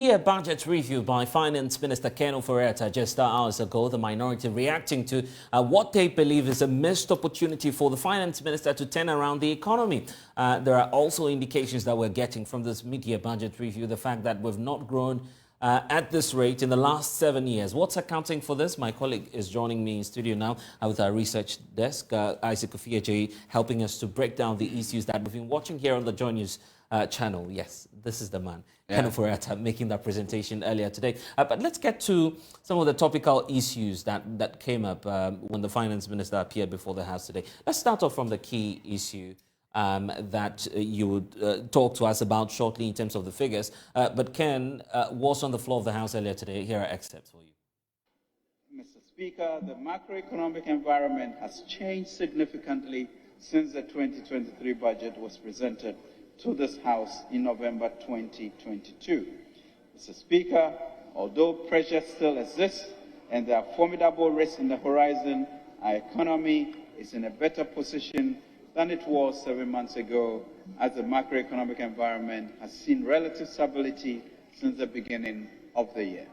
A budget review by Finance Minister Ken Ofori-Atta just hours ago, the minority reacting to what they believe is a missed opportunity for the Finance Minister to turn around the economy. There are also indications that we're getting from this mid-year budget review, the fact that we've not grown at this rate in the last 7 years. What's accounting for this? My colleague is joining me in studio now with our research desk, Isaac Ofori-Atta, helping us to break down the issues that we've been watching here on the JoyNews channel. Yes, this is the man. Ken Ofori-Atta making that presentation earlier today. But let's get to some of the topical issues that came up when the Finance Minister appeared before the House today. Let's start off from the key issue that you would talk to us about shortly in terms of the figures. But Ken was on the floor of the House earlier today. Here are excerpts for you. Mr. Speaker, the macroeconomic environment has changed significantly since the 2023 budget was presented to this House in November 2022. Mr. Speaker, although pressure still exists and there are formidable risks in the horizon, our economy is in a better position than it was 7 months ago, as the macroeconomic environment has seen relative stability since the beginning of the year.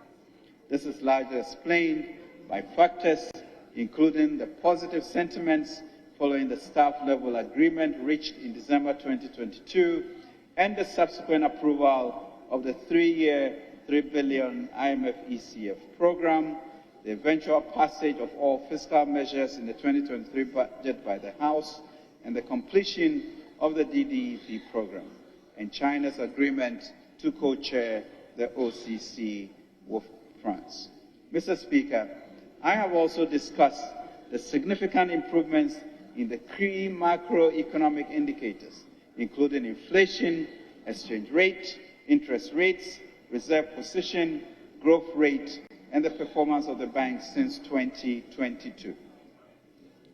This is largely explained by factors including the positive sentiments following the staff-level agreement reached in December 2022 and the subsequent approval of the 3-year, $3 billion IMF ECF program, the eventual passage of all fiscal measures in the 2023 budget by the House, and the completion of the DDEP program, and China's agreement to co-chair the OCC with France. Mr. Speaker, I have also discussed the significant improvements in the key macroeconomic indicators, including inflation, exchange rate, interest rates, reserve position, growth rate, and the performance of the bank since 2022.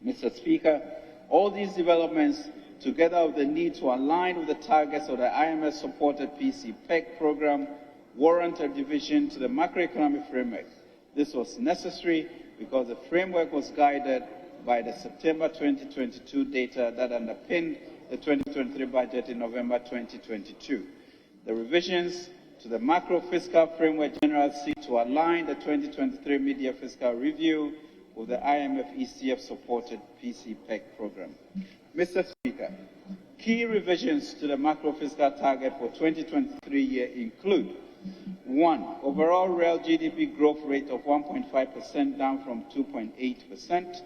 Mr. Speaker, all these developments, together with the need to align with the targets of the IMF-supported PC-PEC program, warrant a revision to the macroeconomic framework. This was necessary because the framework was guided by the September 2022 data that underpinned the 2023 budget in November 2022. The revisions to the macro-fiscal framework generally seek to align the 2023 mid-year fiscal review with the IMF ECF-supported PC-PEC program. Mr. Speaker, key revisions to the macro-fiscal target for 2023 year include: 1. Overall real GDP growth rate of 1.5% down from 2.8%.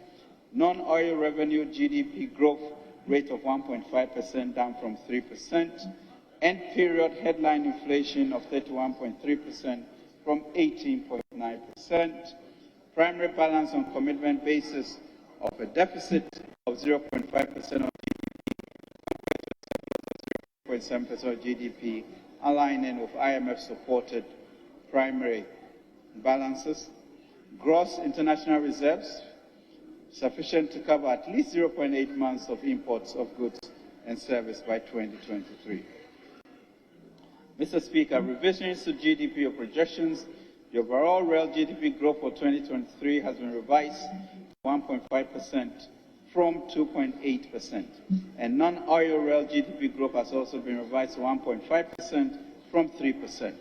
Non-oil revenue GDP growth rate of 1.5% down from 3%. End period headline inflation of 31.3% from 18.9%. Primary balance on commitment basis of a deficit of 0.5% of GDP, 0.7% of GDP, aligning with IMF-supported primary balances. Gross international reserves sufficient to cover at least 0.8 months of imports of goods and service by 2023. Mr. Speaker, revisions to GDP projections. The overall real GDP growth for 2023 has been revised to 1.5% from 2.8%, and non-oil real GDP growth has also been revised to 1.5% from 3%.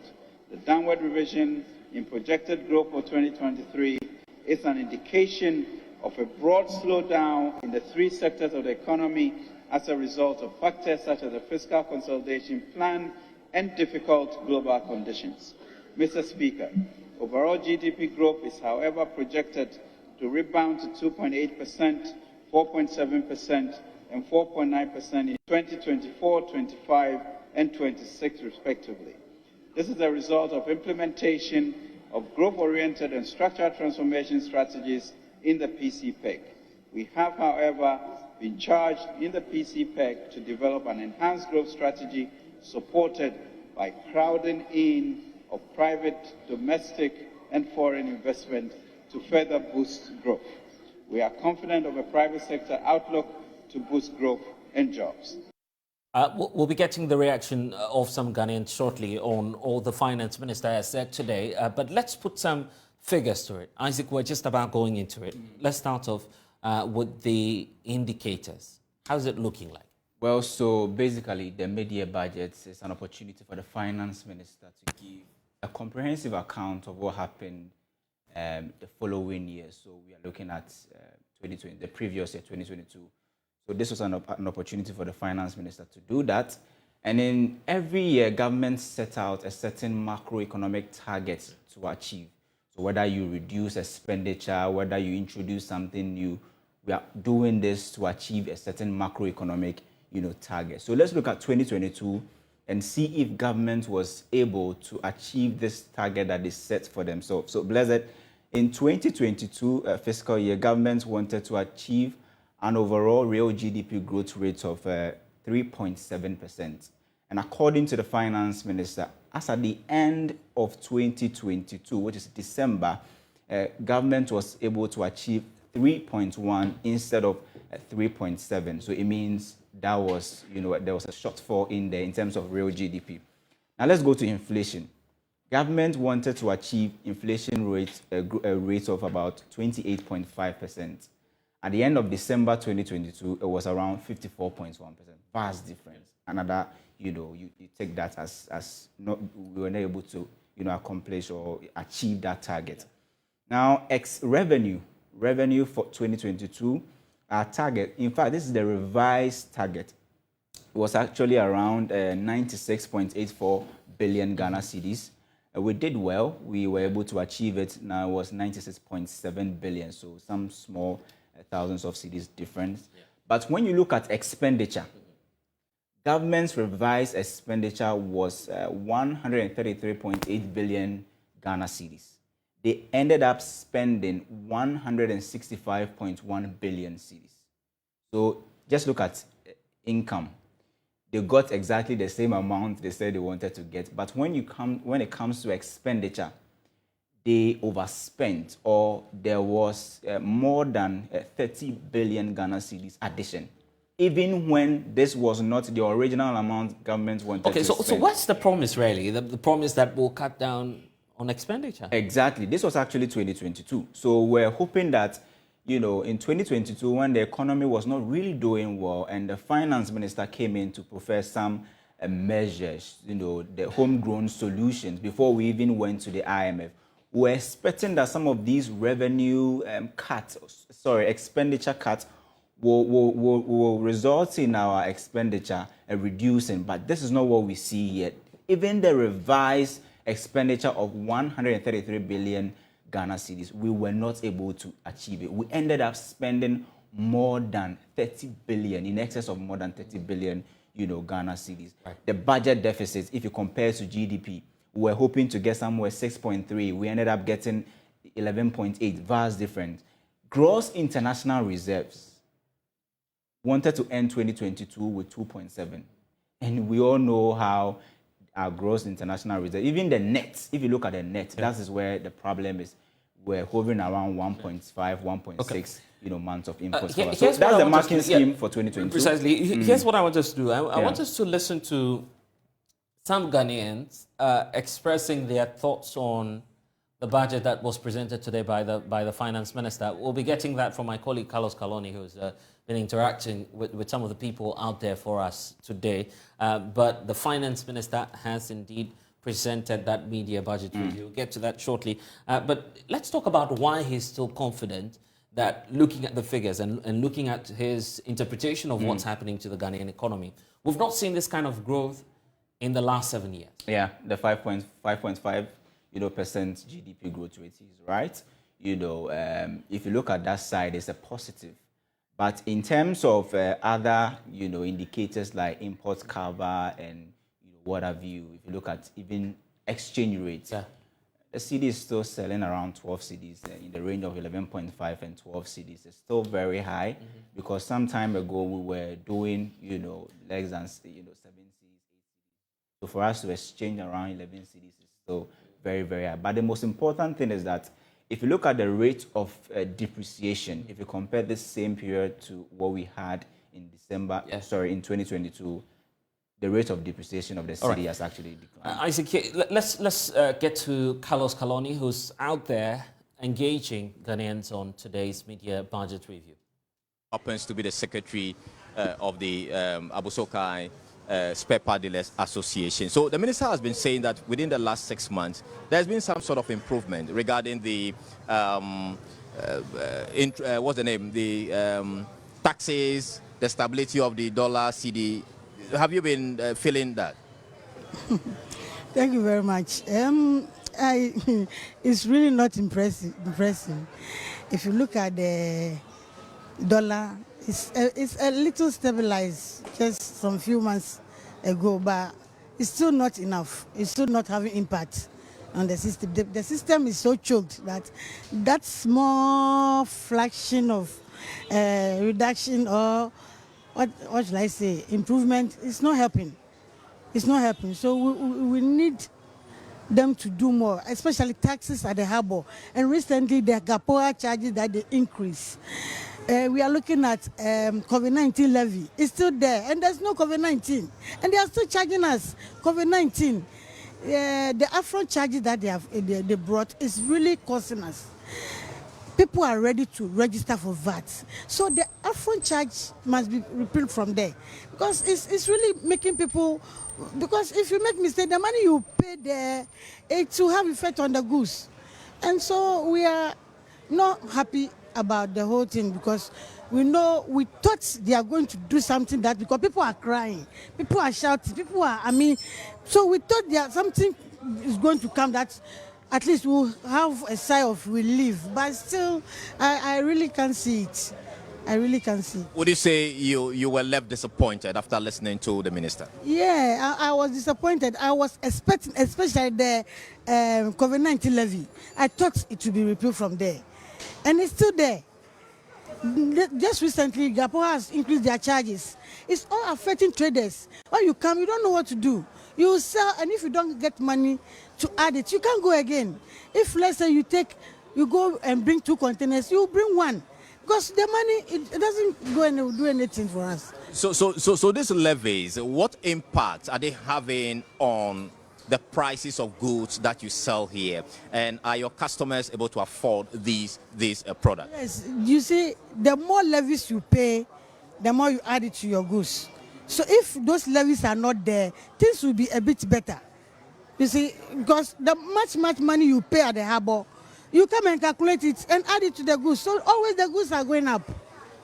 The downward revision in projected growth for 2023 is an indication of a broad slowdown in the three sectors of the economy as a result of factors such as the fiscal consolidation plan and difficult global conditions. Mr. Speaker, overall GDP growth is, however, projected to rebound to 2.8%, 4.7%, and 4.9% in 2024, 25, and 26, respectively. This is a result of implementation of growth-oriented and structural transformation strategies in the PC-PEC. We have, however, been charged in the PC-PEC to develop an enhanced growth strategy supported by crowding in of private, domestic, and foreign investment to further boost growth. We are confident of a private sector outlook to boost growth and jobs. We'll be getting the reaction of some Ghanaians shortly on all the Finance Minister has said today, but let's put some figures to it. Isaac, we're just about going into it. Let's start off with the indicators. How's it looking like? Well, so basically the mid-year budget is an opportunity for the Finance Minister to give a comprehensive account of what happened the following year. So we are looking at 2020, the previous year, 2022. So this was an opportunity for the finance minister to do that. And then every year, government set out a certain macroeconomic target to achieve. So whether you reduce expenditure, whether you introduce something new, we are doing this to achieve a certain macroeconomic, target. So let's look at 2022 and see if government was able to achieve this target that they set for themselves. So Blessed, in 2022 fiscal year, government wanted to achieve an overall real GDP growth rate of 3.7%. And according to the finance minister, as at the end of 2022, which is December, government was able to achieve 3.1 instead of 3.7. So it means that was, there was a shortfall in there in terms of real GDP. Now let's go to inflation. Government wanted to achieve inflation rate, a rate of about 28.5%. At the end of December 2022, it was around 54.1%. Vast difference. Another, you take that as not, we were not able to, accomplish or achieve that target. Now, revenue for 2022, our target, in fact, this is the revised target, was actually around 96.84 billion Ghana cedis. We did well. We were able to achieve it. Now it was 96.7 billion, so some small thousands of cedis difference. Yeah. But when you look at expenditure, government's revised expenditure was 133.8 billion Ghana cedis. They ended up spending 165.1 billion cedis. So just look at income. They got exactly the same amount they said they wanted to get. But when it comes to expenditure, they overspent, or there was more than 30 billion Ghana cedis addition, even when this was not the original amount government wanted to spend. So what's the promise really? The promise that will cut down on expenditure? Exactly. This was actually 2022. So we're hoping that, in 2022, when the economy was not really doing well and the finance minister came in to profess some measures, the homegrown solutions before we even went to the IMF, we're expecting that some of these revenue expenditure cuts will result in our expenditure reducing. But this is not what we see yet. Even the revised expenditure of 133 billion Ghana cedis, we were not able to achieve it. We ended up spending more than 30 billion, in excess of more than 30 billion, Ghana cedis. Right. The budget deficit, if you compare to GDP, we were hoping to get somewhere 6.3. We ended up getting 11.8, vast difference. Gross international reserves wanted to end 2022 with 2.7. And we all know how our gross international reserve, even the net, if you look at the net, that is where the problem is. We're hovering around 1.5, 1.6, months of imports. So that's the marking scheme for 2022. Precisely. Here's what I want us to do. I want us to listen to some Ghanaians expressing their thoughts on the budget that was presented today by the finance minister. We'll be getting that from my colleague Carlos Kaloni, who's been interacting with some of the people out there for us today. But the finance minister has indeed presented that media budget review. We'll get to that shortly. But let's talk about why he's still confident that, looking at the figures and looking at his interpretation of what's happening to the Ghanaian economy, we've not seen this kind of growth in the last 7 years. Yeah, the 5.5 percent GDP growth rate is right. If you look at that side, it's a positive. But in terms of other, indicators like import cover and what have you, if you look at even exchange rates, the cedi is still selling around 12 cedis in the range of 11.5 and 12 cedis. It's still very high because some time ago we were doing, less than 7 cedis. So for us to exchange around 11 cedis is still very, very high. But the most important thing is that if you look at the rate of depreciation, if you compare this same period to what we had in in 2022, the rate of depreciation of the cedi has actually declined. Isaac, let's get to Carlos Kaloni, who's out there engaging Ghanaians on today's media budget review. Happens to be the secretary of the Abusokai Spare Part Dealers Association. So the minister has been saying that within the last 6 months, there's been some sort of improvement regarding the, what's the name, the taxes, the stability of the dollar CD. Have you been feeling that? Thank you very much. It's really not impressive. If you look at the dollar, it's a little stabilized just some few months ago, but it's still not enough. It's still not having impact on the system. The system is so choked that small fraction of reduction or what should I say, improvement, it's not helping. It's not helping. So we need them to do more, especially taxes at the harbor. And recently, the GAPOA charges that they increase. We are looking at COVID-19 levy. It's still there, and there's no COVID-19. And they are still charging us COVID-19. The upfront charges that they brought is really costing us. People are ready to register for VAT. So the upfront charge must be repealed from there. Because it's really making people, because if you make mistake, the money you pay there, it will have effect on the goods. And so we are not happy about the whole thing, because we thought they are going to do something, that because people are crying, people are shouting, so we thought something is going to come that at least we'll have a sigh of relief, but still, I really can't see it. I really can't see. Would you say you were left disappointed after listening to the minister? Yeah, I was disappointed. I was expecting, especially the COVID-19 levy. I thought it would be repealed from there. And it's still there. Just recently, GAPOA has increased their charges. It's all affecting traders. When you come, you don't know what to do. You sell, and if you don't get money to add it, you can't go again. If, let's say, you go and bring 2 containers, you bring 1. Because the money, it doesn't go and do anything for us. So these levies, what impact are they having on the prices of goods that you sell here? And are your customers able to afford these products? Yes, you see, the more levies you pay, the more you add it to your goods. So if those levies are not there, things will be a bit better. You see, because the much money you pay at the harbor, you come and calculate it and add it to the goods. So always the goods are going up.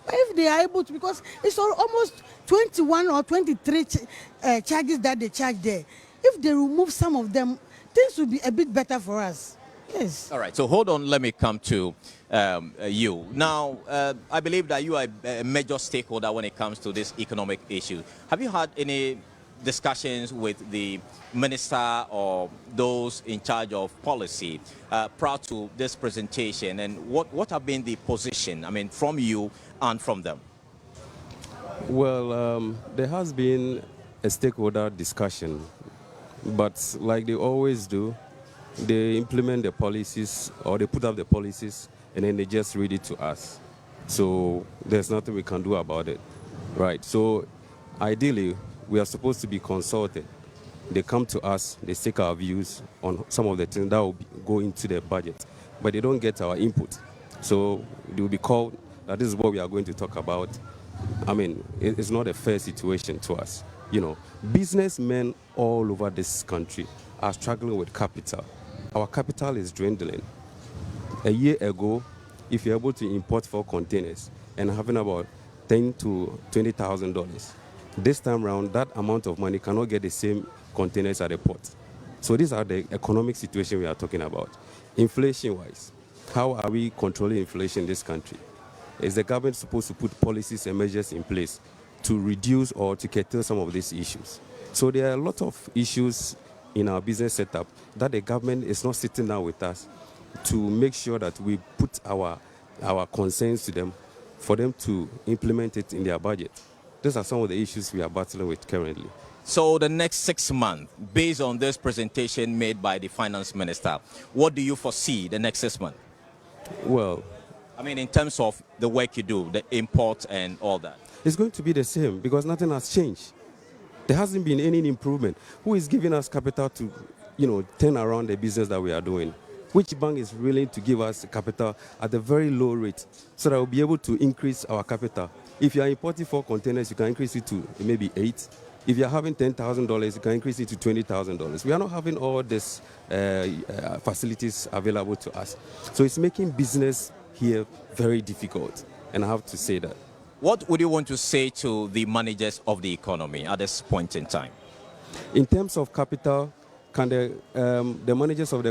But if they are able to, because it's almost 21 or 23 charges that they charge there. If they remove some of them, things will be a bit better for us. Yes. All right. So hold on. Let me come to you. Now, I believe that you are a major stakeholder when it comes to this economic issue. Have you had any discussions with the minister or those in charge of policy prior to this presentation? And what have been the position, from you and from them? Well, there has been a stakeholder discussion, but like they always do, they implement the policies, or they put up the policies, and then they just read it to us. So there's nothing we can do about it, right? So ideally, we are supposed to be consulted. They come to us, they take our views on some of the things that will go into the budget, but they don't get our input. So they will be called, that this is what we are going to talk about. It's not a fair situation to us. Businessmen all over this country are struggling with capital. Our capital is dwindling. A year ago, if you're able to import 4 containers and having about $10,000 to $20,000, this time around, that amount of money cannot get the same containers at the port. So these are the economic situation we are talking about. Inflation-wise, how are we controlling inflation in this country? Is the government supposed to put policies and measures in place to reduce or to curtail some of these issues? So there are a lot of issues in our business setup that the government is not sitting down with us to make sure that we put our concerns to them for them to implement it in their budget. These are some of the issues we are battling with currently. So the next 6 months, based on this presentation made by the finance minister, what do you foresee the next 6 months? Well, in terms of the work you do, the import and all that. It's going to be the same because nothing has changed. There hasn't been any improvement. Who is giving us capital to, turn around the business that we are doing? Which bank is willing to give us capital at a very low rate so that we'll be able to increase our capital? If you are importing 4 containers, you can increase it to maybe 8. If you're having $10,000, you can increase it to $20,000. We are not having all these facilities available to us. So it's making business here very difficult, and I have to say that. What would you want to say to the managers of the economy at this point in time? In terms of capital, can the managers of the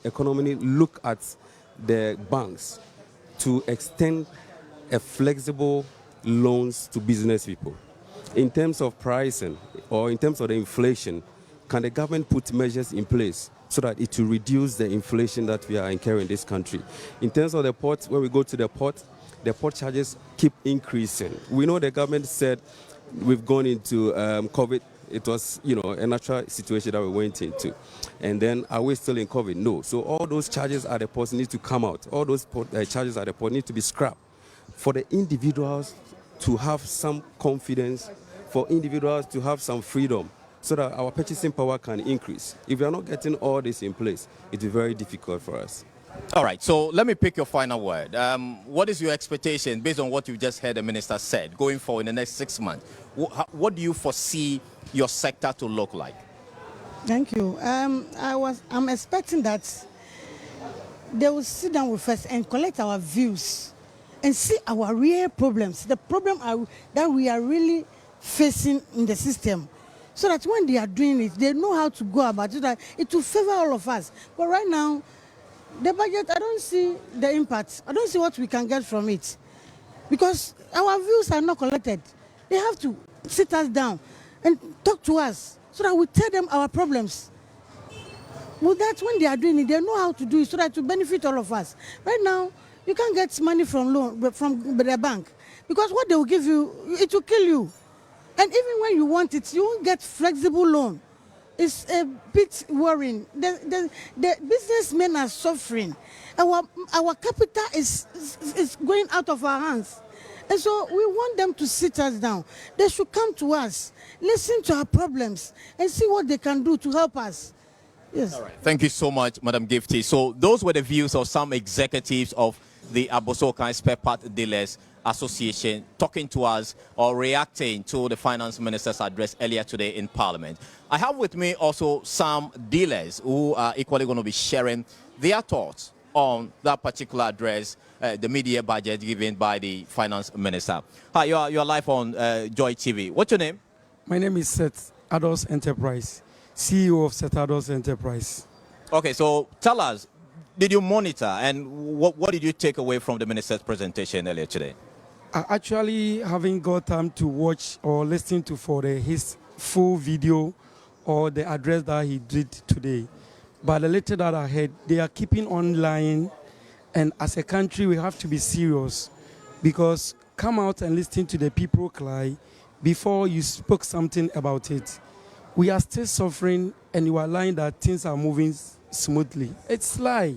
economy look at the banks to extend a flexible loans to business people? In terms of pricing or in terms of the inflation, can the government put measures in place so that it will reduce the inflation that we are incurring in this country? In terms of the port, when we go to the port charges keep increasing. We know the government said we've gone into COVID. It was, a natural situation that we went into. And then, are we still in COVID? No. So all those charges at the port need to come out. All those charges at the port need to be scrapped. For the individuals to have some confidence, for individuals to have some freedom, so that our purchasing power can increase. If we are not getting all this in place, it will be very difficult for us. All right, so let me pick your final word. What is your expectation, based on what you just heard the minister said, going forward in the next 6 months? What do you foresee your sector to look like? Thank you. I'm expecting that they will sit down with us and collect our views and see our real problems, the problem that we are really facing in the system, so that when they are doing it, they know how to go about it, that it will favor all of us. But right now, the budget, I don't see the impact. I don't see what we can get from it, because our views are not collected. They have to sit us down and talk to us so that we tell them our problems. With that, when they are doing it, they know how to do it so that to benefit all of us. Right now, you can't get money from the bank, because what they will give you, it will kill you. And even when you want it, you won't get flexible loan. It's a bit worrying. The businessmen are suffering. Our capital is going out of our hands. And so we want them to sit us down. They should come to us, listen to our problems, and see what they can do to help us. Yes. All right. Thank you so much, Madam Gifty. So those were the views of some executives of the Abosokan Spare Part Dealers Association talking to us or reacting to the finance minister's address earlier today in Parliament. I have with me also some dealers who are equally going to be sharing their thoughts on that particular address, the media budget given by the finance minister. Hi, you're live on Joy TV. What's your name? My name is Seth Ados Enterprise, CEO of Seth Ados Enterprise. Okay, so tell us, did you monitor and what did you take away from the minister's presentation earlier today? I actually haven't got time to watch or listen to his full video or the address that he did today. But the little that I heard, they are keeping on lying, and as a country we have to be serious, because come out and listen to the people cry before you spoke something about it. We are still suffering, and you are lying that things are moving smoothly. It's lie.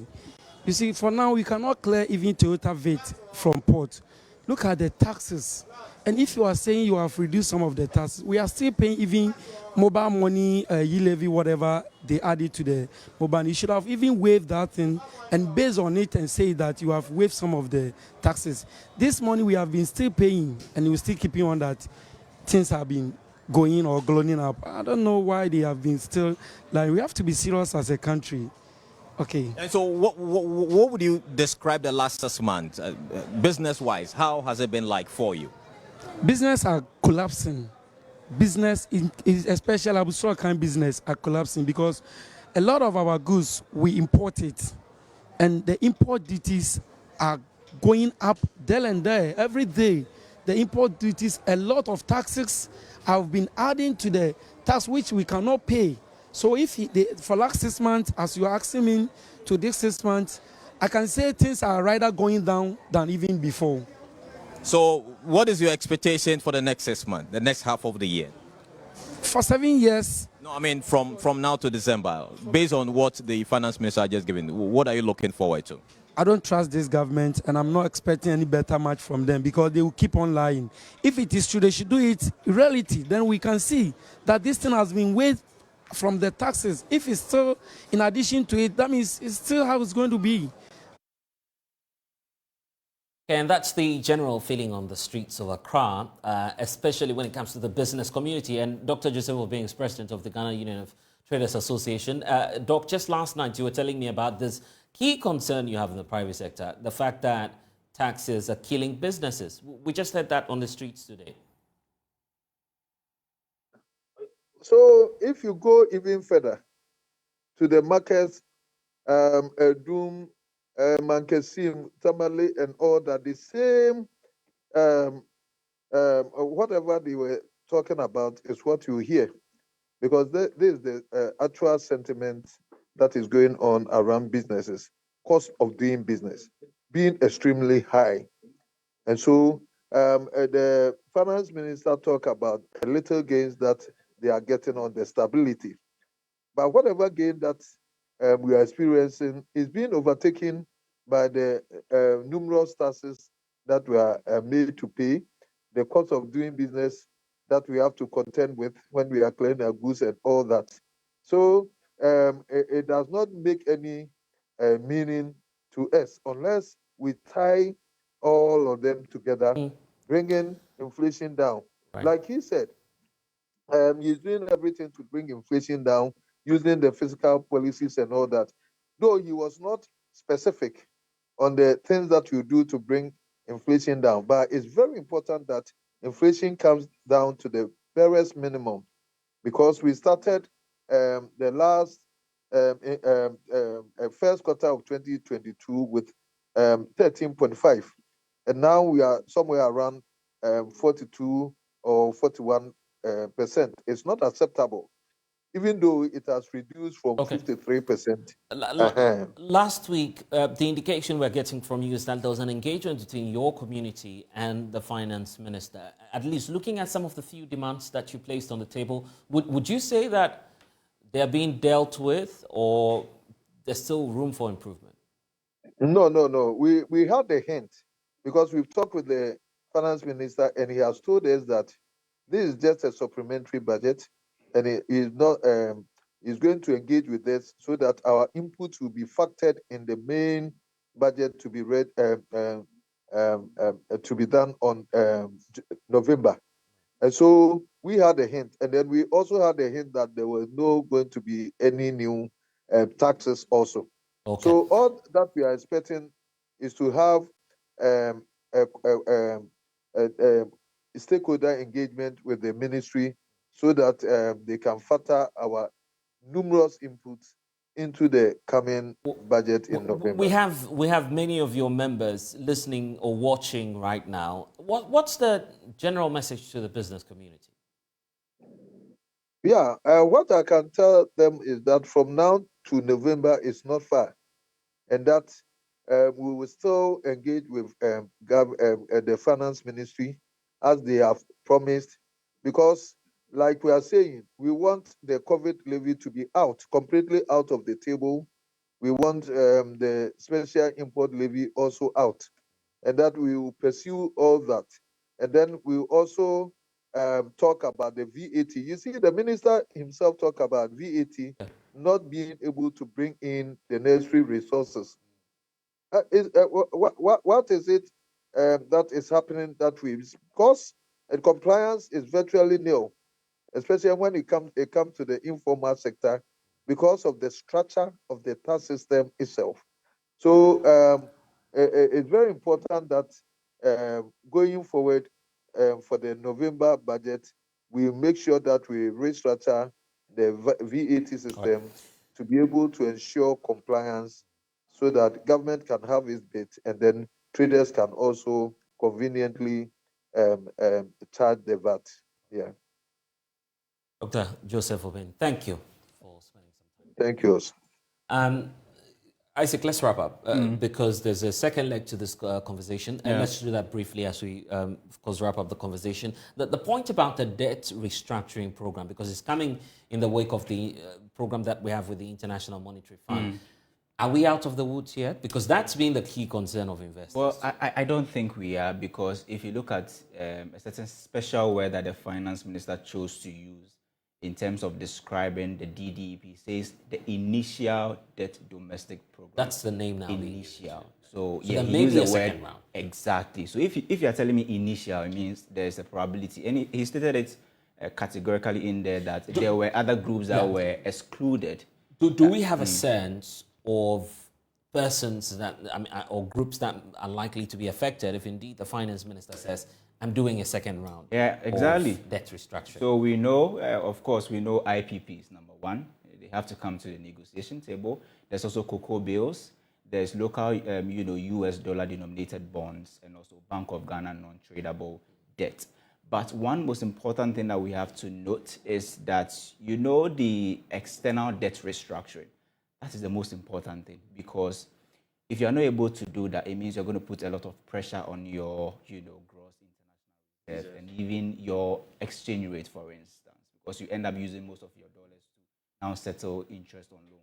You see, for now we cannot clear even Toyota VAT from port. Look at the taxes. And if you are saying you have reduced some of the taxes, we are still paying even mobile money, e-levy, whatever they added to the mobile. You should have even waived that thing and based on it and say that you have waived some of the taxes. This money we have been still paying, and we're still keeping on that things have been going or glowing up. I don't know why they have been still, like, we have to be serious as a country. Okay. And so what would you describe the last 6 months, business-wise? How has it been like for you? Business are collapsing. Business, especially Abosokan business, are collapsing because a lot of our goods, we import it. And the import duties are going up there and there every day. The import duties, a lot of taxes have been adding to the tax which we cannot pay. So if for last 6 months, as you are asking me to this 6 months, I can say things are rather going down than even before. So what is your expectation for the next 6 months, the next half of the year? For 7 years. No, I mean from now to December, based on what the finance minister has just given, what are you looking forward to? I don't trust this government, and I'm not expecting any better match from them because they will keep on lying. If it is true, they should do it in reality. Then we can see that this thing has been waived from the taxes. If it's still in addition to it, that means it's still how it's going to be. Okay, and that's the general feeling on the streets of Accra, especially when it comes to the business community. And Dr. Joseph Obeng is president of the Ghana Union of Traders Association. Doc, just last night you were telling me about this key concern you have in the private sector, the fact that taxes are killing businesses. We just heard that on the streets today. So if you go even further to the markets, Doom, Mankesim, Tamale, and all that, the same, whatever they were talking about is what you hear. Because this is the actual sentiment that is going on around businesses. Cost of doing business being extremely high. And so the finance minister talked about the little gains that they are getting on the stability. But whatever gain that we are experiencing is being overtaken by the numerous taxes that we are made to pay, the cost of doing business that we have to contend with when we are clearing our goods and all that. So it does not make any meaning to us unless we tie all of them together, bringing inflation down. Right. Like he said, he's doing everything to bring inflation down using the fiscal policies and all that. Though he was not specific on the things that you do to bring inflation down, but it's very important that inflation comes down to the barest minimum, because we started the last first quarter of 2022 with 13.5, and now we are somewhere around 42 or 41%. It's not acceptable, even though it has reduced from 53%. Last week, the indication we're getting from you is that there was an engagement between your community and the finance minister, at least looking at some of the few demands that you placed on the table. Would you say that they're being dealt with, or there's still room for improvement? No. We had the hint, because we've talked with the finance minister and he has told us that this is just a supplementary budget, and he is not. Is going to engage with us so that our inputs will be factored in the main budget to be read to be done on November. And so we had a hint, and then we also had a hint that there was no going to be any new taxes also. Okay. So all that we are expecting is to have a stakeholder engagement with the ministry so that they can factor our numerous inputs into the coming budget in November. We have many of your members listening or watching right now. What's the general message to the business community? Yeah, what I can tell them is that from now to November is not far, and that we will still engage with the finance ministry as they have promised, because like we are saying, we want the COVID levy to be completely out of the table. We want the special import levy also out, and that we will pursue all that. And then we will also talk about the VAT. You see, the minister himself talked about VAT not being able to bring in the necessary resources. What is it that is happening that way? Because compliance is virtually nil, especially when it comes to the informal sector, because of the structure of the tax system itself. So it's very important that going forward for the November budget, we make sure that we restructure the VAT system to be able to ensure compliance, so that government can have its bit, and then traders can also conveniently charge the VAT. Yeah. Dr. Joseph Obeng, thank you for spending some time. Thank you. Isaac, let's wrap up because there's a second leg to this conversation, and let's do that briefly as we, of course, wrap up the conversation. The point about the debt restructuring program, because it's coming in the wake of the program that we have with the International Monetary Fund. Are we out of the woods yet? Because that's been the key concern of investors. Well, I don't think we are, because if you look at a certain special word that the finance minister chose to use, in terms of describing the DDEP. It says the initial debt domestic program. That's the name now. Initial. So yeah, there may be the a second round. Exactly. So if you are telling me initial, it means there's a probability. And he stated it categorically in there that there were other groups that were excluded. Do we have a sense of persons that, or groups that are likely to be affected if indeed the finance minister says, I'm doing a second round of debt restructuring? So we know, of course, we know IPPs, number one. They have to come to the negotiation table. There's also cocoa bills. There's local, US dollar denominated bonds, and also Bank of Ghana non-tradable debt. But one most important thing that we have to note is that, the external debt restructuring. That is the most important thing, because if you're not able to do that, it means you're going to put a lot of pressure on your, gross international reserve and even your exchange rate, for instance, because you end up using most of your dollars to now settle interest on loans.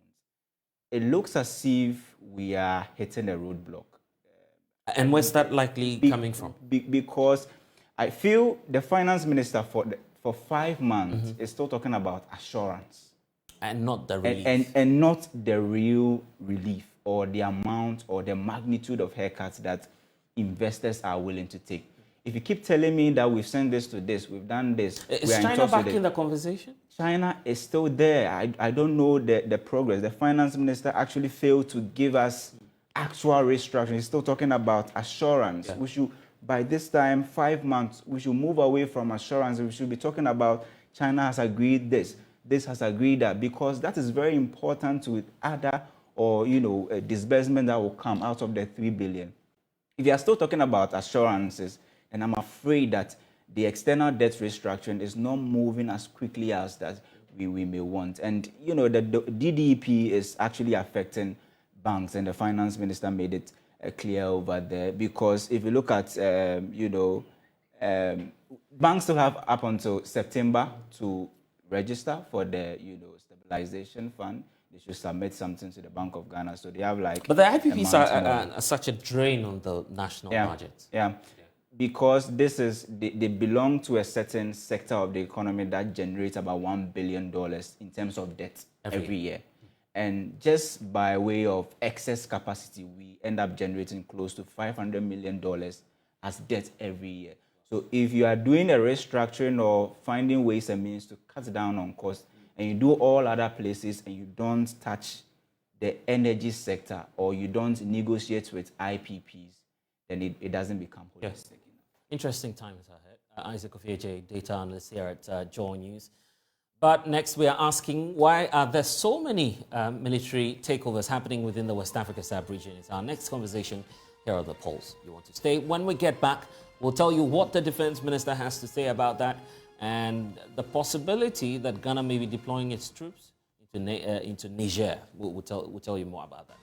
It looks as if we are hitting a roadblock. And where's that likely coming from? Because I feel the finance minister for 5 months is still talking about assurance. And not the relief. And not the real relief or the amount or the magnitude of haircuts that investors are willing to take. If you keep telling me that we've sent this to this, we've done this. Is China back in the conversation? China is still there. I don't know the progress. The finance minister actually failed to give us actual restructuring. He's still talking about assurance. Yeah. We should, by this time, 5 months, we should move away from assurance. We should be talking about China has agreed this has agreed that, because that is very important to other or, a disbursement that will come out of the 3 billion. If you are still talking about assurances, and I'm afraid that the external debt restructuring is not moving as quickly as that we may want. And, the DDEP is actually affecting banks, and the finance minister made it clear over there, because if you look at, banks still have up until September to register for the, stabilization fund. They should submit something to the Bank of Ghana. So they have But the IPPs are such a drain on the national budget. Yeah. Because they belong to a certain sector of the economy that generates about $1 billion in terms of debt every year. And just by way of excess capacity, we end up generating close to $500 million as debt every year. So if you are doing a restructuring or finding ways and means to cut down on costs, and you do all other places and you don't touch the energy sector or you don't negotiate with IPPs, then it doesn't become holistic. Yes. Interesting times ahead. Isaac Ofori-Atta, data analyst here at JoyNews. But next we are asking, why are there so many military takeovers happening within the West Africa sub-region? It's our next conversation. Here are the polls. You want to stay? When we get back, we'll tell you what the defense minister has to say about that and the possibility that Ghana may be deploying its troops into Niger. We'll tell you more about that.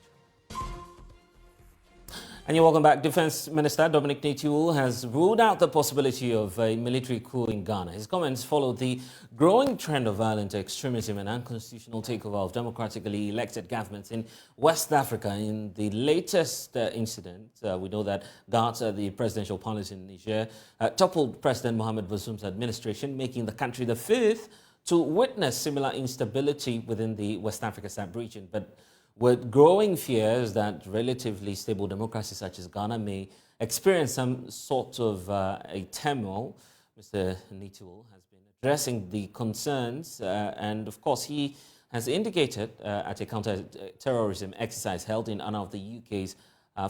And you're welcome back. Defense Minister Dominic Netiwul has ruled out the possibility of a military coup in Ghana. His comments follow the growing trend of violent extremism and unconstitutional takeover of democratically elected governments in West Africa. In the latest incident, we know that gov't, the presidential palace in Niger, toppled President Mohamed Bazoum's administration, making the country the fifth to witness similar instability within the West Africa sub-region. But with growing fears that relatively stable democracies such as Ghana may experience some sort of a turmoil, Mr. Netiwul has been addressing the concerns, and of course he has indicated at a counter-terrorism exercise held in honor of the UK's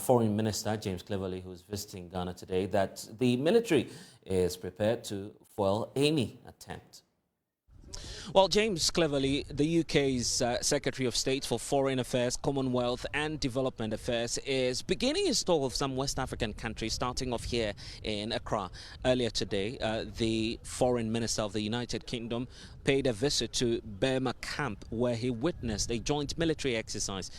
Foreign Minister, James Cleverly, who is visiting Ghana today, that the military is prepared to foil any attempt. Well, James Cleverly, the UK's Secretary of State for Foreign Affairs, Commonwealth and Development Affairs, is beginning his tour of some West African countries, starting off here in Accra. Earlier today, the Foreign Minister of the United Kingdom paid a visit to Burma camp, where he witnessed a joint military exercise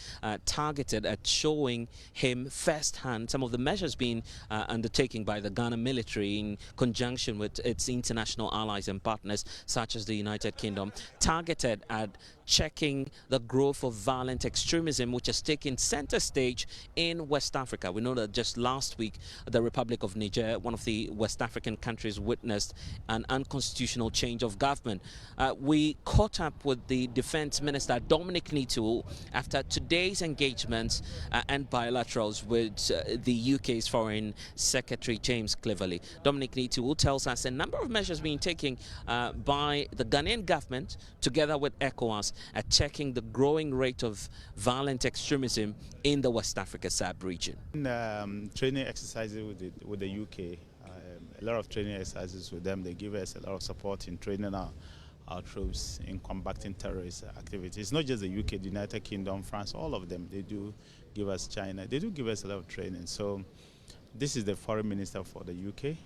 targeted at showing him firsthand some of the measures being undertaken by the Ghana military in conjunction with its international allies and partners, such as the United Kingdom Kingdom, targeted at checking the growth of violent extremism, which has taken center stage in West Africa. We know that just last week, the Republic of Niger, one of the West African countries, witnessed an unconstitutional change of government. We caught up with the Defense Minister, Dominic Nitu, after today's engagements and bilaterals with the UK's Foreign Secretary, James Cleverly. Dominic Nitu tells us a number of measures being taken by the Ghanaian government, together with ECOWAS, at checking the growing rate of violent extremism in the West Africa sub-region. Training exercises with the UK, a lot of training exercises with them. They give us a lot of support in training our troops in combating terrorist activities. It's not just the UK, the United Kingdom, France, all of them. They do give us China. They do give us a lot of training. So this is the foreign minister for the UK.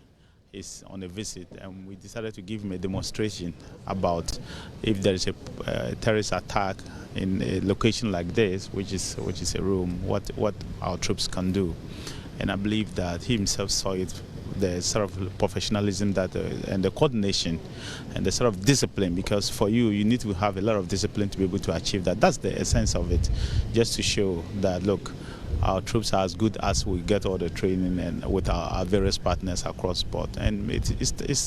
Is on a visit, and we decided to give him a demonstration about if there is a terrorist attack in a location like this, which is a room, what our troops can do. And I believe that he himself saw it, the sort of professionalism that and the coordination and the sort of discipline, because for you need to have a lot of discipline to be able to achieve that. That's the essence of it, just to show that, look, our troops are as good as we get all the training and with our various partners across board. And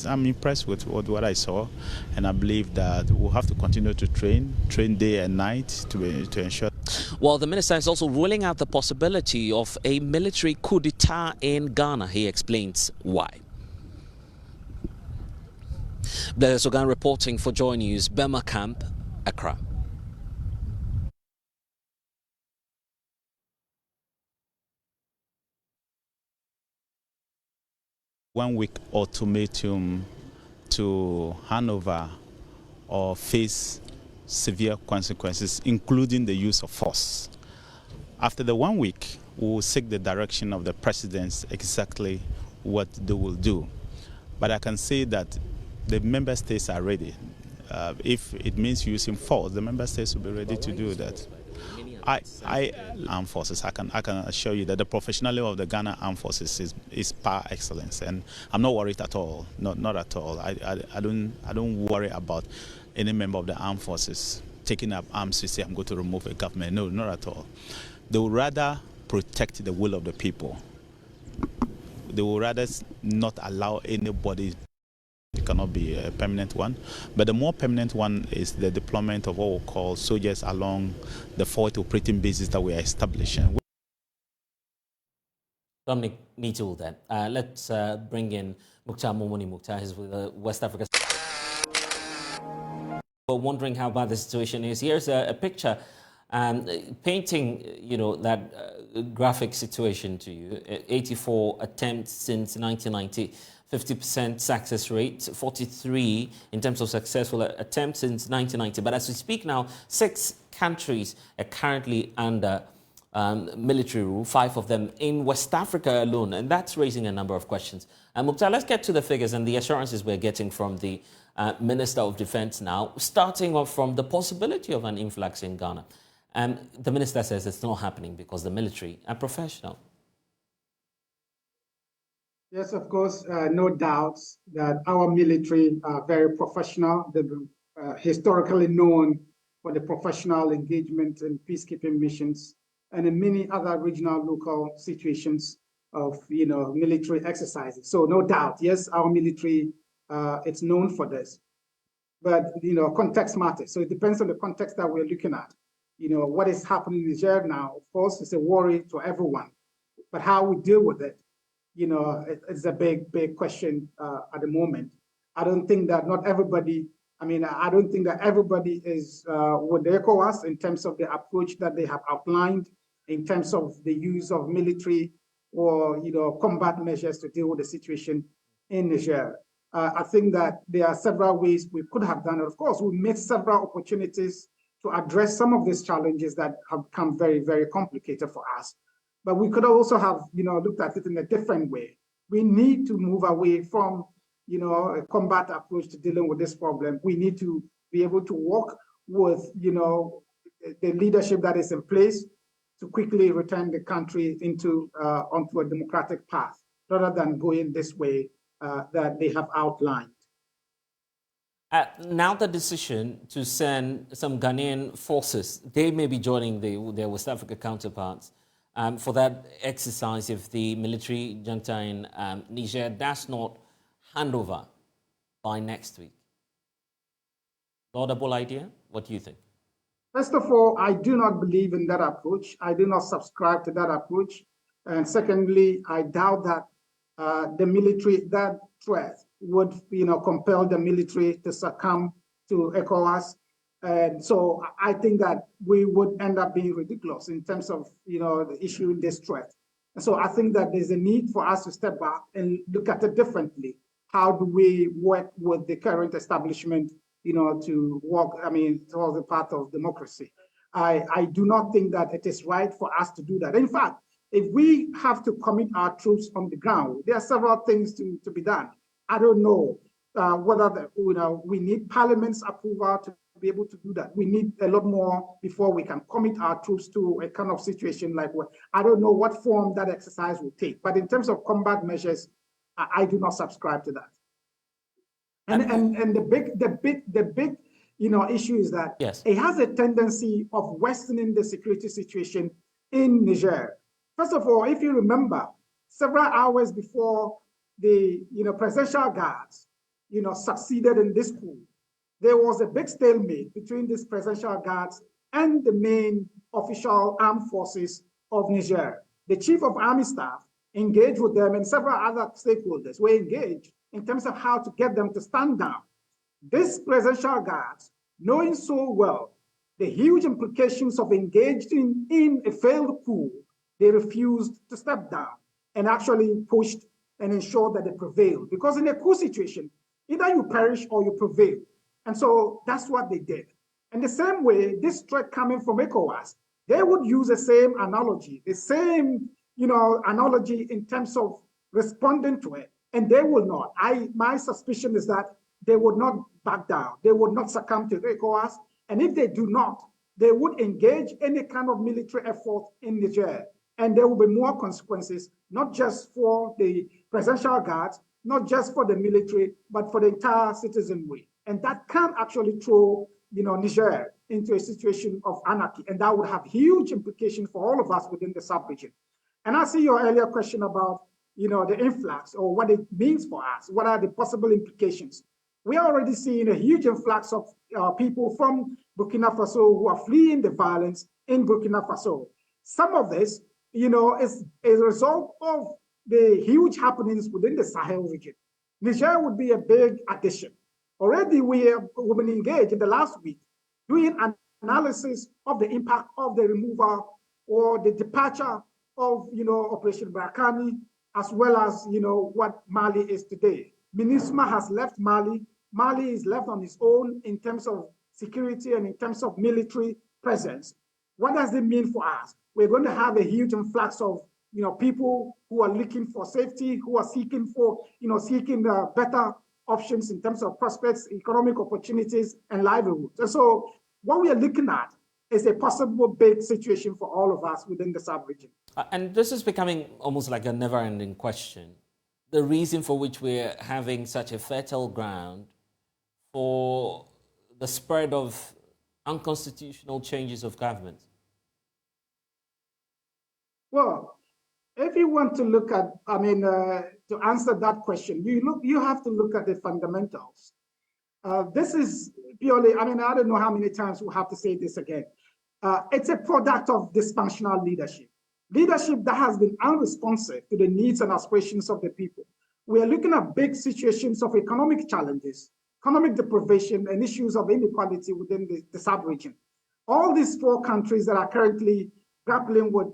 I'm impressed with what I saw, and I believe that we'll have to continue to train day and night to ensure. Well, the minister is also ruling out the possibility of a military coup d'etat in Ghana. He explains why. Blair Sogan reporting for JoyNews, Bema Camp, Accra. 1 week ultimatum to hand over or face severe consequences, including the use of force. After the 1 week, we will seek the direction of the presidents exactly what they will do. But I can say that the member states are ready. If it means using force, the member states will be ready to do that. Armed forces, I can assure you that the professionalism of the Ghana armed forces is par excellence, and I'm not worried at all. Not at all. I don't worry about any member of the armed forces taking up arms to say I'm going to remove a government. No, not at all. They would rather protect the will of the people. They would rather not allow anybody. It cannot be a permanent one, but the more permanent one is the deployment of what we call soldiers along the forward operating bases that we are establishing. Dominic Nitu then. Let's bring in Mukhtar Momoni. Mukhtar is with West Africa. We're wondering how bad the situation is. Here's a picture painting, that graphic situation to you. 84 attempts since 1990. 50% success rate, 43 in terms of successful attempts since 1990. But as we speak now, 6 countries are currently under military rule, 5 of them in West Africa alone, and that's raising a number of questions. Mukhtar, let's get to the figures and the assurances we're getting from the Minister of Defense now, starting off from the possibility of an influx in Ghana. The minister says it's not happening because the military are professional. Yes, of course, no doubts that our military are very professional. They've been historically known for the professional engagement in peacekeeping missions and in many other regional, local situations of, military exercises. So no doubt, yes, our military, it's known for this. But, context matters. So it depends on the context that we're looking at. What is happening in Niger now, of course, is a worry to everyone. But how we deal with it, it's a big question at the moment. I don't think that everybody is with the ECOWAS in terms of the approach that they have outlined, in terms of the use of military or, combat measures to deal with the situation in Niger. I think that there are several ways we could have done it. Of course, we missed several opportunities to address some of these challenges that have become very, very complicated for us. But we could also have, looked at it in a different way. We need to move away from, a combat approach to dealing with this problem. We need to be able to work with, the leadership that is in place to quickly return the country onto a democratic path, rather than going this way that they have outlined. Now the decision to send some Ghanaian forces, they may be joining their West Africa counterparts for that exercise if the military junta in Niger does not hand over by next week. Laudable idea? What do you think? First of all, I do not believe in that approach. I do not subscribe to that approach. And secondly, I doubt that the military, that threat would, compel the military to succumb to ECOWAS. And so I think that we would end up being ridiculous in terms of, the issue this threat. And so I think that there's a need for us to step back and look at it differently. How do we work with the current establishment, to work, towards the path of democracy? I do not think that it is right for us to do that. In fact, if we have to commit our troops on the ground, there are several things to be done. I don't know whether we need Parliament's approval to be able to do that. We need a lot more before we can commit our troops to a kind of situation like what, I don't know what form that exercise will take. But in terms of combat measures, I do not subscribe to that. And the big issue is that it has a tendency of worsening the security situation in Niger. First of all, if you remember, several hours before the presidential guards succeeded in this coup, there was a big stalemate between these presidential guards and the main official armed forces of Niger. The chief of army staff engaged with them, and several other stakeholders were engaged in terms of how to get them to stand down. These presidential guards, knowing so well the huge implications of engaging in a failed coup, they refused to step down and actually pushed and ensured that they prevailed. Because in a coup situation, either you perish or you prevail. And so that's what they did. And the same way, this threat coming from ECOWAS, they would use the same analogy, analogy in terms of responding to it. And they will not. My suspicion is that they would not back down. They would not succumb to ECOWAS. And if they do not, they would engage any kind of military effort in Niger. And there will be more consequences, not just for the presidential guards, not just for the military, but for the entire citizenry. And that can actually throw, Niger into a situation of anarchy. And that would have huge implications for all of us within the sub-region. And I see your earlier question about, the influx or what it means for us. What are the possible implications? We are already seeing a huge influx of people from Burkina Faso who are fleeing the violence in Burkina Faso. Some of this, is a result of the huge happenings within the Sahel region. Niger would be a big addition. Already we've been engaged in the last week doing an analysis of the impact of the removal or the departure of, Operation Barakani, as well as, what Mali is today. MINUSMA has left Mali. Mali is left on its own in terms of security and in terms of military presence. What does it mean for us? We're going to have a huge influx of, people who are looking for safety, who are seeking for, better options in terms of prospects, economic opportunities, and livelihoods. And so what we are looking at is a possible big situation for all of us within the sub-region. And this is becoming almost like a never-ending question. The reason for which we're having such a fertile ground for the spread of unconstitutional changes of government. Well, if you want to look at, to answer that question, you have to look at the fundamentals. This is purely, I don't know how many times we'll have to say this again. It's a product of dysfunctional leadership. Leadership that has been unresponsive to the needs and aspirations of the people. We are looking at big situations of economic challenges, economic deprivation, and issues of inequality within the sub-region. All these four countries that are currently grappling with,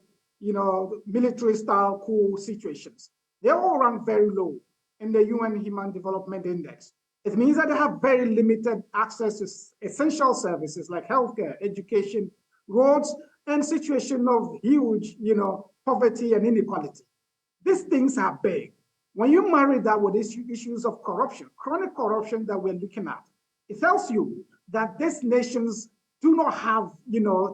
military-style coup situations, they all rank very low in the UN Human Development Index. It means that they have very limited access to essential services like healthcare, education, roads, and situation of huge, poverty and inequality. These things are big. When you marry that with issues of corruption, chronic corruption that we're looking at, it tells you that these nations do not have,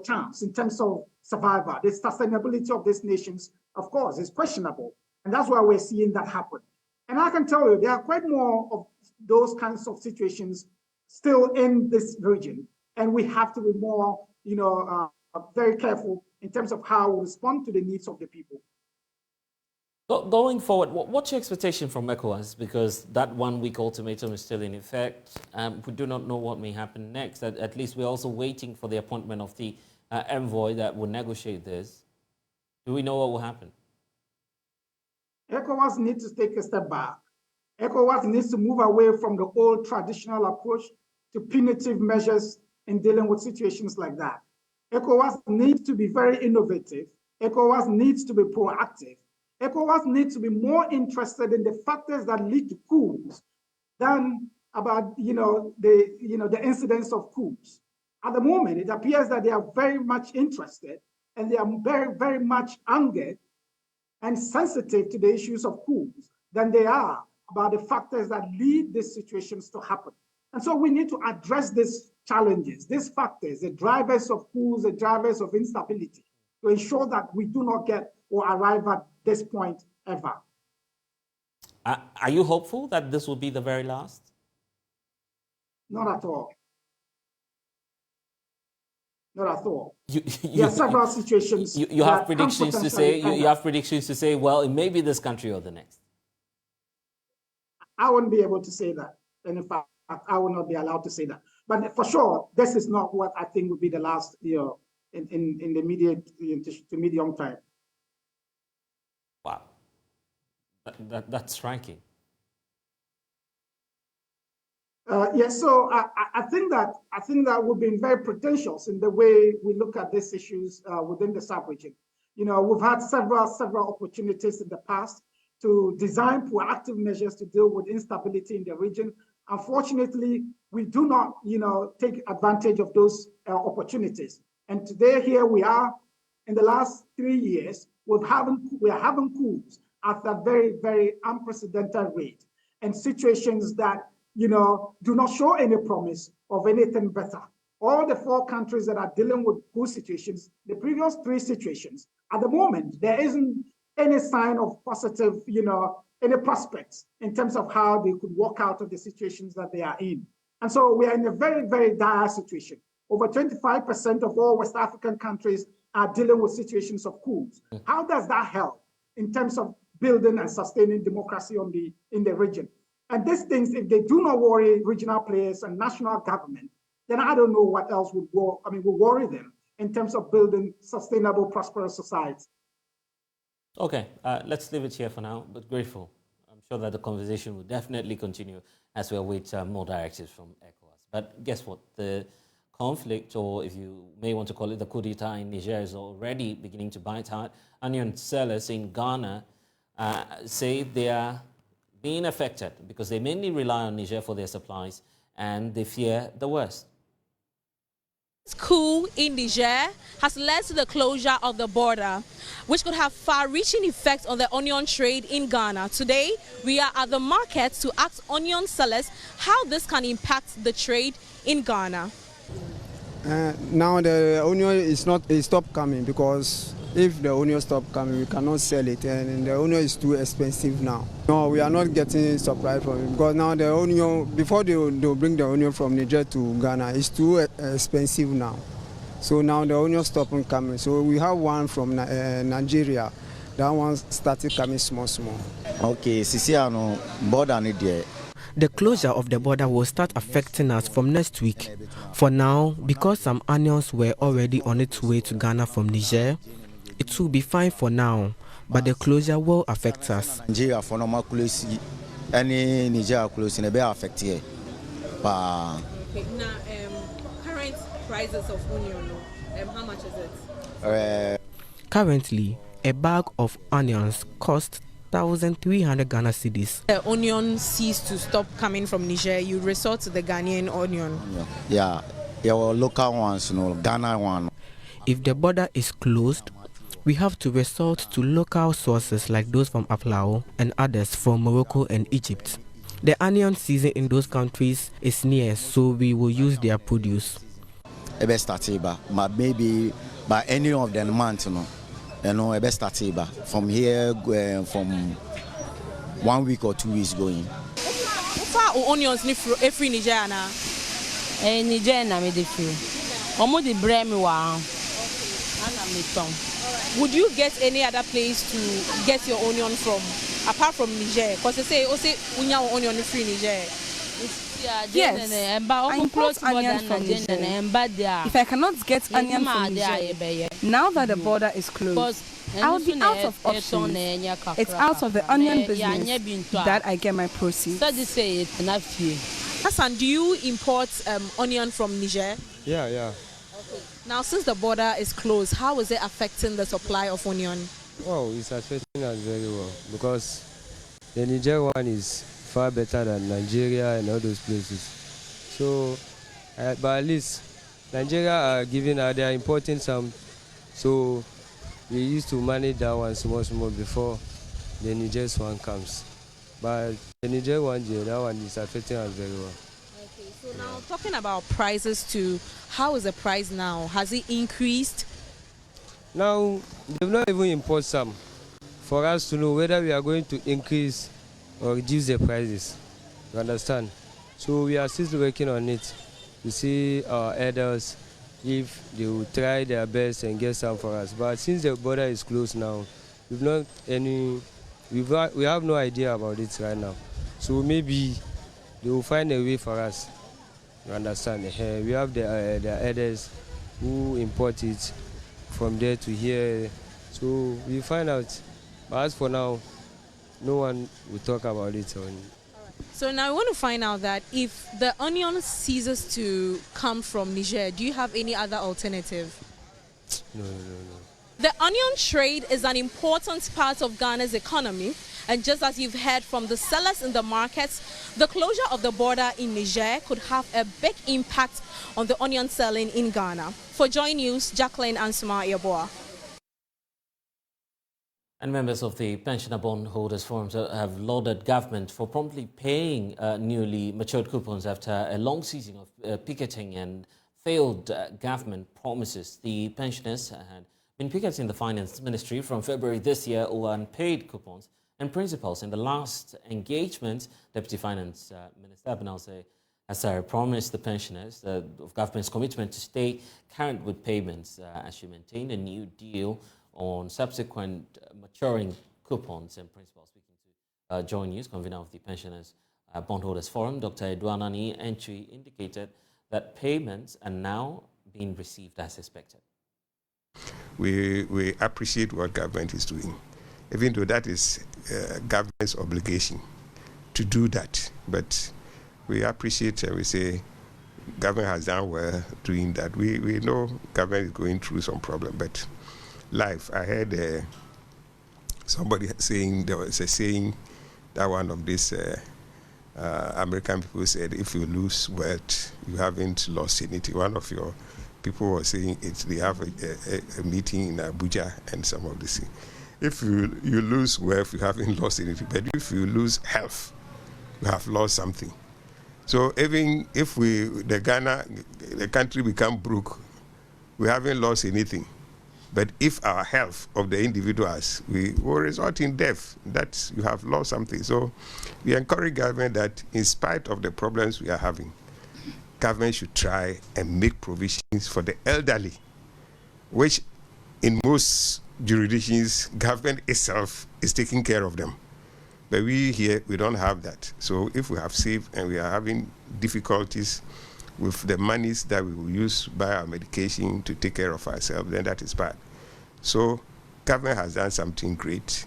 chance in terms of survival. The sustainability of these nations, of course, is questionable. And that's why we're seeing that happen. And I can tell you, there are quite more of those kinds of situations still in this region, and we have to be more, very careful in terms of how we respond to the needs of the people. Going forward, what's your expectation from ECOWAS? Because that one-week ultimatum is still in effect. We do not know what may happen next. At least we're also waiting for the appointment of the envoy that will negotiate this. Do we know what will happen? ECOWAS needs to take a step back. ECOWAS needs to move away from the old traditional approach to punitive measures in dealing with situations like that. ECOWAS needs to be very innovative. ECOWAS needs to be proactive. ECOWAS needs to be more interested in the factors that lead to coups than about the incidence of coups. At the moment, it appears that they are very much interested and they are very, very much angered and sensitive to the issues of coups than they are about the factors that lead these situations to happen. And so we need to address these challenges, these factors, the drivers of coups, the drivers of instability, to ensure that we do not get or arrive at this point ever. Are you hopeful that this will be the very last? Not at all. Not at all. There are several situations. You have predictions to say. You have predictions to say. Well, it may be this country or the next. I wouldn't be able to say that, and in fact, I will not be allowed to say that. But for sure, this is not what I think will be the last, in the immediate to medium term. Wow, that's striking. Yes, so I think that we've been very pretentious in the way we look at these issues within the sub-region. We've had several opportunities in the past to design proactive measures to deal with instability in the region. Unfortunately, we do not, take advantage of those opportunities. And today, here we are. In the last 3 years, we are having coups at a very, very unprecedented rate, and situations that do not show any promise of anything better. All the 4 countries that are dealing with coup situations, the previous 3 situations, at the moment, there isn't any sign of positive, any prospects in terms of how they could walk out of the situations that they are in. And so we are in a very, very dire situation. Over 25% of all West African countries are dealing with situations of coups. How does that help in terms of building and sustaining democracy in the region? And these things, if they do not worry regional players and national government, then I don't know what else would worry them in terms of building sustainable, prosperous societies. Okay, let's leave it here for now, but grateful. I'm sure that the conversation will definitely continue as we await more directives from ECOWAS. But guess what? The conflict, or if you may want to call it the coup d'etat in Niger, is already beginning to bite hard. Onion sellers in Ghana say they are being affected because they mainly rely on Niger for their supplies and they fear the worst. This coup in Niger has led to the closure of the border, which could have far-reaching effects on the onion trade in Ghana. Today, we are at the market to ask onion sellers how this can impact the trade in Ghana. Now the onion is stopped coming, because if the onion stop coming, we cannot sell it, and the onion is too expensive now. No, we are not getting supply from it, because now the onion, before they bring the onion from Niger to Ghana, it's too expensive now. So now the onion stopping coming. So we have one from Nigeria. That one started coming small. Okay, Sisiano, border need there. The closure of the border will start affecting us from next week. For now, because some onions were already on its way to Ghana from Niger, it will be fine for now, but the closure will affect us. Nigeria for normal close, any Nigeria close in a better affect here. Okay, now current prices of onion, how much is it? Currently, a bag of onions costs 1,300 Ghana cedis. The onion ceased to stop coming from Niger, you resort to the Ghanaian onion. Yeah, your local ones, Ghana one. If the border is closed, we have to resort to local sources like those from Aflao and others from Morocco and Egypt. The onion season in those countries is near, so we will use their produce. But maybe by any of the months, from here, from 1 week or 2 weeks going. How far onions free Niger now? Niger na me de feel. Omo de brand me wa. Would you get any other place to get your onion from, apart from Niger? Because they say, unya onion free Niger. Yes, I import onion from Niger. If I cannot get onion from Niger, now that the border is closed, I'll be out of options. It's out of the onion business that I get my proceeds. Hassan, do you import onion from Niger? Yeah. Now, since the border is closed, how is it affecting the supply of onion? Well, it's affecting us very well because the Niger one is far better than Nigeria and all those places. So, but at least Nigeria are giving out, they are importing some. So, we used to manage that one small before the Niger's one comes. But the Niger one, that one is affecting us very well. Okay, so now talking about prices too, how is the price now? Has it increased? Now, they've not even imported some for us to know whether we are going to increase or reduce the prices. You understand? So we are still working on it to see our elders if they will try their best and get some for us. But since the border is closed now, we have no idea about it right now. So maybe they will find a way for us. You understand? We have the elders who import it from there to here. So we find out. But as for now, no one will talk about it. So now we want to find out that if the onion ceases to come from Niger, do you have any other alternative? No. The onion trade is an important part of Ghana's economy, and just as you've heard from the sellers in the markets, the closure of the border in Niger could have a big impact on the onion selling in Ghana. For JoyNews, Jacqueline Ansuma Yeboah. And members of the Pensioner Bondholders Forum have lauded government for promptly paying newly matured coupons after a long season of picketing and failed government promises. The pensioners had been picketing the Finance Ministry from February this year over unpaid coupons and principals. In the last engagement, Deputy Finance Minister Abinal Asare promised the pensioners of government's commitment to stay current with payments as she maintained a new deal on subsequent maturing coupons and principals. Speaking to JoyNews, convener of the Pensioners Bondholders Forum, Dr. Edouanani Entry indicated that payments are now being received as expected. We appreciate what government is doing, even though that is government's obligation to do that. But we appreciate and we say government has done well doing that. We know government is going through some problem, but life, I heard somebody saying, there was a saying that one of these American people said, if you lose wealth, you haven't lost anything. One of your people was saying they have a meeting in Abuja and some of this. If you lose wealth, you haven't lost anything. But if you lose health, you have lost something. So even if the country become broke, we haven't lost anything. But if our health of the individuals, we will result in death, that you have lost something. So we encourage government that in spite of the problems we are having, government should try and make provisions for the elderly, which in most jurisdictions, government itself is taking care of them. But we here, we don't have that. So if we have saved and we are having difficulties with the monies that we will use buy our medication to take care of ourselves, then that is bad. So government has done something great.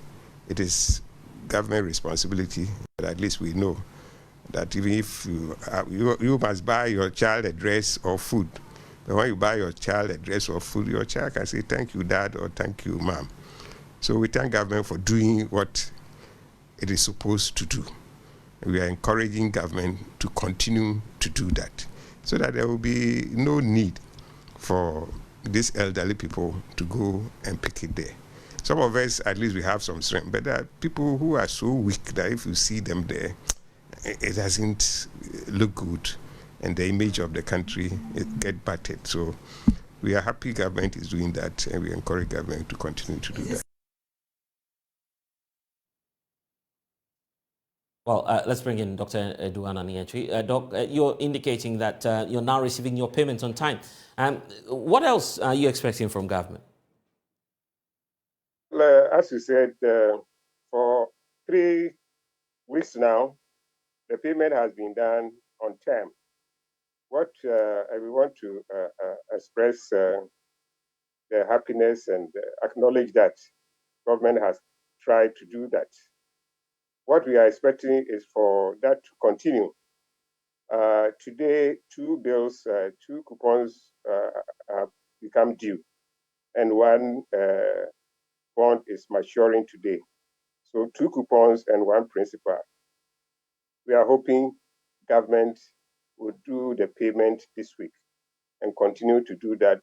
It is government responsibility, but at least we know that even if you must buy your child a dress or food, but when you buy your child a dress or food, your child can say, thank you, Dad, or thank you, Mom. So we thank government for doing what it is supposed to do. We are encouraging government to continue to do that, so that there will be no need for these elderly people to go and pick it there. Some of us, at least we have some strength, but there are people who are so weak that if you see them there, it doesn't look good, and the image of the country get battered. So we are happy government is doing that, and we encourage government to continue to do that. Well, let's bring in Dr. Eduana Nientri. Doc, you're indicating that you're now receiving your payments on time. What else are you expecting from government? As you said, for 3 weeks now, the payment has been done on time. What we want to express the happiness and acknowledge that government has tried to do that. What we are expecting is for that to continue. Today, 2 bills, 2 coupons have become due, and 1 bond is maturing today. So 2 coupons and 1 principal. We are hoping government will do the payment this week and continue to do that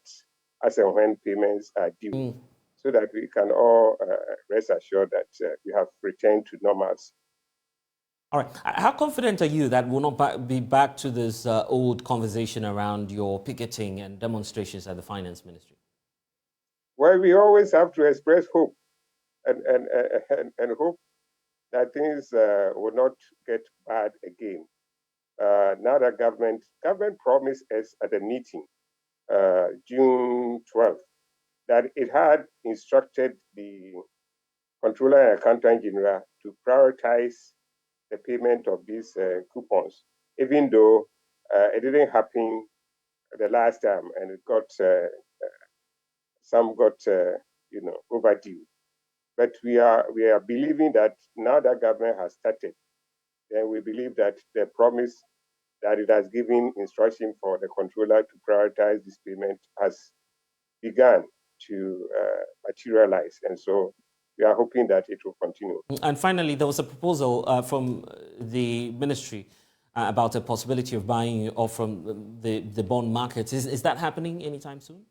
as and when payments are due, so that we can all rest assured that we have returned to normalcy. All right. How confident are you that we'll not be back to this old conversation around your picketing and demonstrations at the Finance Ministry? Well, we always have to express hope and hope that things will not get bad again. Now that government promised us at the meeting, June 12th, that it had instructed the Controller and Accountant General to prioritize the payment of these coupons, even though it didn't happen the last time, and it got some got overdue. But we are believing that now that government has started, then we believe that the promise that it has given instruction for the controller to prioritize this payment has begun to materialize, and so we are hoping that it will continue. And finally, there was a proposal from the ministry about a possibility of buying off from the bond market. Is that happening anytime soon?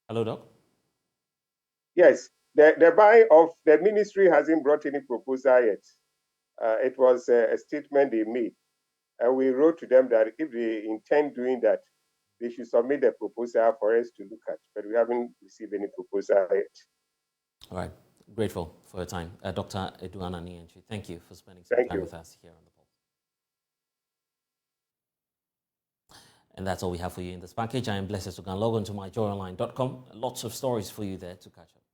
Hello, Doc? Yes, the buying of the ministry hasn't brought any proposal yet. It was a statement they made. And we wrote to them that if they intend doing that, they should submit a proposal for us to look at. But we haven't received any proposal yet. All right. Grateful for your time. Dr. Eduana Nientri, thank you for spending some time with us here on the Pulse. And that's all we have for you in this package. I am Blessed Sugan. Log on to myjoyonline.com. Lots of stories for you there to catch up.